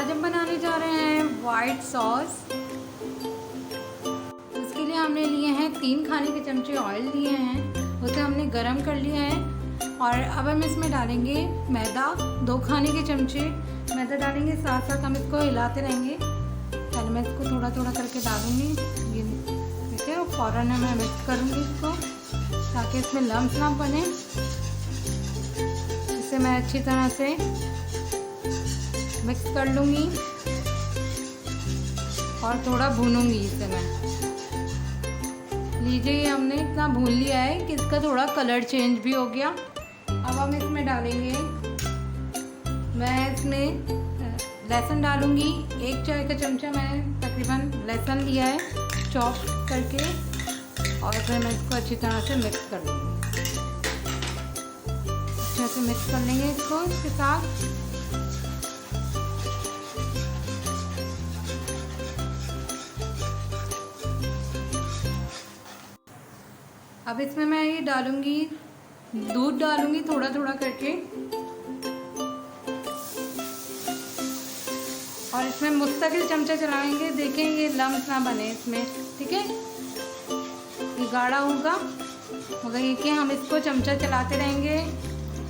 आज हम बनाने जा रहे हैं वाइट सॉस। इसके लिए हमने लिए हैं 3 खाने के चमचे ऑयल लिए हैं, उसे हमने गरम कर लिया है। और अब हम इसमें डालेंगे मैदा, 2 खाने के चमचे मैदा डालेंगे। साथ साथ हम इसको हिलाते रहेंगे। पहले मैं इसको थोड़ा थोड़ा करके डालूंगी, ये ठीक है। और फ़ौरन मैं मिक्स करूँगी इसको ताकि इसमें लम्स ना बने। इसे मैं अच्छी तरह से मिक्स कर लूँगी और थोड़ा भूनूंगी इसे मैं। लीजिए, ये हमने इतना भून लिया है कि इसका थोड़ा कलर चेंज भी हो गया। अब हम इसमें डालेंगे, मैं इसमें लहसुन डालूंगी। 1 चाय का चमचा मैंने तकरीबन लहसुन लिया है चॉप करके, और फिर मैं इसको अच्छी तरह से मिक्स कर लूँगी। अच्छे से मिक्स कर लेंगे इसको इसके साथ। अब इसमें मैं ये डालूंगी, दूध डालूंगी थोड़ा थोड़ा करके, और इसमें मुस्तकिल चमचा चलाएंगे। देखें ये लम्स ना बने इसमें, ठीक है। ये गाढ़ा होगा, मगर ये कि हम इसको चमचा चलाते रहेंगे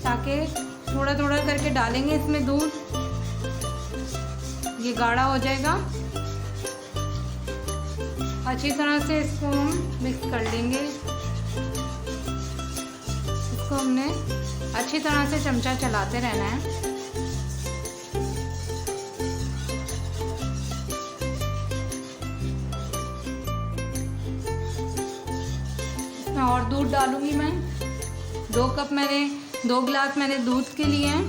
ताकि थोड़ा थोड़ा करके डालेंगे इसमें दूध, ये गाढ़ा हो जाएगा। अच्छी तरह से इसको हम मिक्स कर लेंगे। इसको हमने अच्छी तरह से चमचा चलाते रहना है। इसमें और दूध डालूंगी मैं। 2 कप मैंने 2 गिलास मैंने दूध के लिए हैं।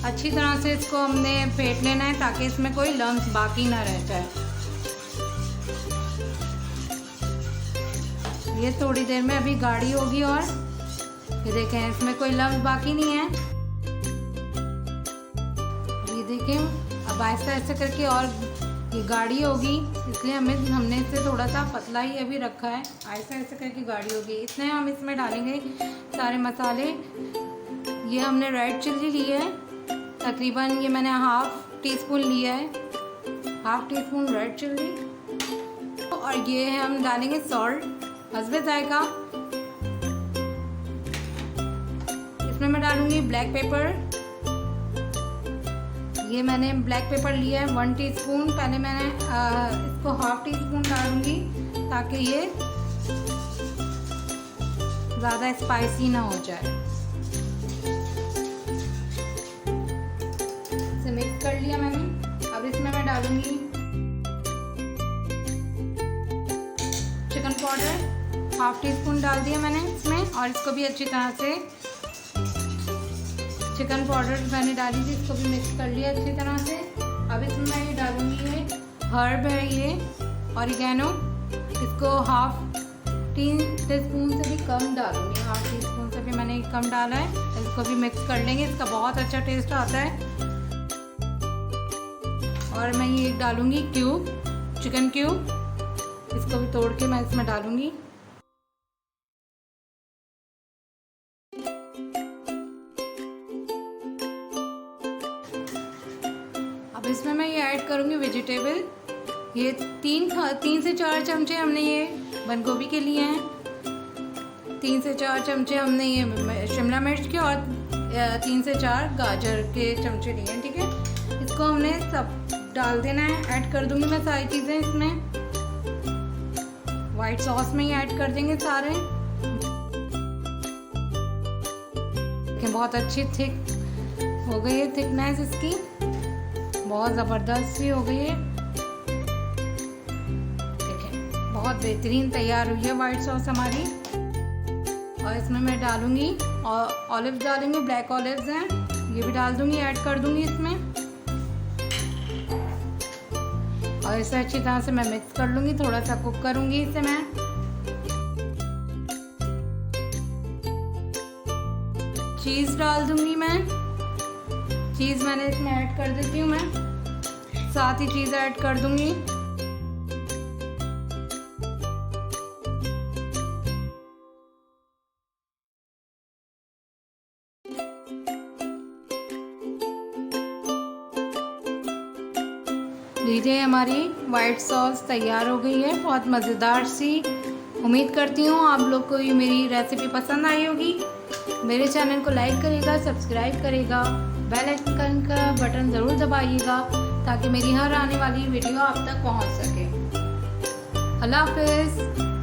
अच्छी तरह से इसको हमने फेंट लेना है ताकि इसमें कोई लम्स बाकी ना रह जाए। ये थोड़ी देर में अभी गाढ़ी होगी, और ये देखें इसमें कोई लम्स बाकी नहीं है। ये देखें अब आहिस्ता आहिस्ता करके और ये गाढ़ी होगी, इसलिए हमने इसे थोड़ा सा पतला ही अभी रखा है। आहिस्ता आहिस्ता करके गाढ़ी होगी। इतने हम इसमें डालेंगे सारे मसाले। ये हमने रेड चिल्ली ली है, तकरीबन ये मैंने ½ टीस्पून लिया है, ½ टीस्पून रेड चिल्ली। और ये है हम डालेंगे सॉल्ट हस्बे जाएगा। इसमें मैं डालूंगी ब्लैक पेपर। ये मैंने ब्लैक पेपर लिया है 1 टीस्पून। पहले मैंने इसको ½ टीस्पून डालूंगी ताकि ये ज़्यादा स्पाइसी ना हो जाए। इसे मिक्स कर लिया मैंने। अब इसमें मैं डालूंगी चिकन पाउडर, ½ टीस्पून डाल दिया मैंने इसमें। और इसको भी अच्छी तरह से चिकन पाउडर मैंने डाली थी, इसको भी मिक्स कर लिया अच्छी तरह से। अब इसमें मैं ये डालूंगी, ये हर्ब है, ये ऑरिगेनो, इसको ½ टीस्पून से भी कम डालूंगी। ½ टीस्पून से भी मैंने कम डाला है। इसको भी मिक्स कर लेंगे, इसका बहुत अच्छा टेस्ट आता है। और मैं ये डालूंगी क्यूब, चिकन क्यूब, इसको भी तोड़ के मैं इसमें डालूंगी। अब इसमें मैं ये ऐड करूँगी वेजिटेबल। ये 3 से 4 चमचे हमने ये बंद गोभी के लिए हैं। 3 से 4 चमचे हमने ये शिमला मिर्च के, और 3 से 4 गाजर के चमचे लिए हैं, ठीक है। इसको हमने सब डाल देना है। ऐड कर दूँगी मैं सारी चीज़ें इसमें। वाइट सॉस में ही ऐड कर देंगे सारे। देखिए बहुत अच्छी थिक हो गई है, थिकनेस इसकी बहुत ज़बरदस्त सी हो गई है। देखिए बहुत बेहतरीन तैयार हुई है वाइट सॉस हमारी। और इसमें मैं डालूंगी और ऑलिव्स डालूंगी, ब्लैक ऑलिव्स हैं, ये भी डाल दूंगी, ऐड कर दूंगी इसमें। और इसे अच्छी तरह से मैं मिक्स कर लूँगी, थोड़ा सा कुक करूँगी इसे मैं। चीज़ डाल दूँगी मैं, चीज़ मैंने इसमें ऐड कर देती हूँ मैं, साथ ही चीज़ ऐड कर दूँगी। लीजिए हमारी वाइट सॉस तैयार हो गई है, बहुत मज़ेदार सी। उम्मीद करती हूँ आप लोग को ये मेरी रेसिपी पसंद आई होगी। मेरे चैनल को लाइक करेगा, सब्सक्राइब करेगा, बेल आइकन का बटन ज़रूर दबाइएगा ताकि मेरी हर आने वाली वीडियो आप तक पहुँच सके। अल्लाह हाफिज़।